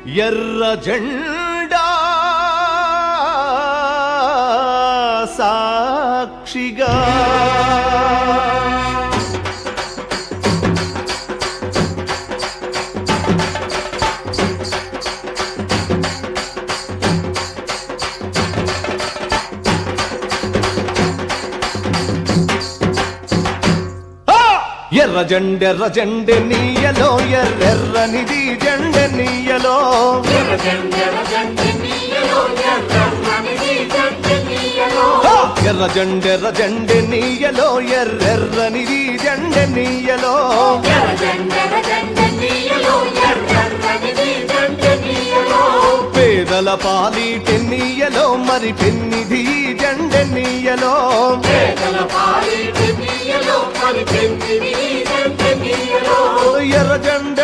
ఎర్ర జెండా సాక్షిగా ఎర్ర జెండె నీయలో ఎర్రెర్రనిది జెండె నీయలో ఎర్ర జెండె నీయలో ఎర్రెర్రనిది జెండె నీయలో పేదల పాలిటి నీయలో మరి పెన్నిది జెండె నీయలో ఎర్ర జెండె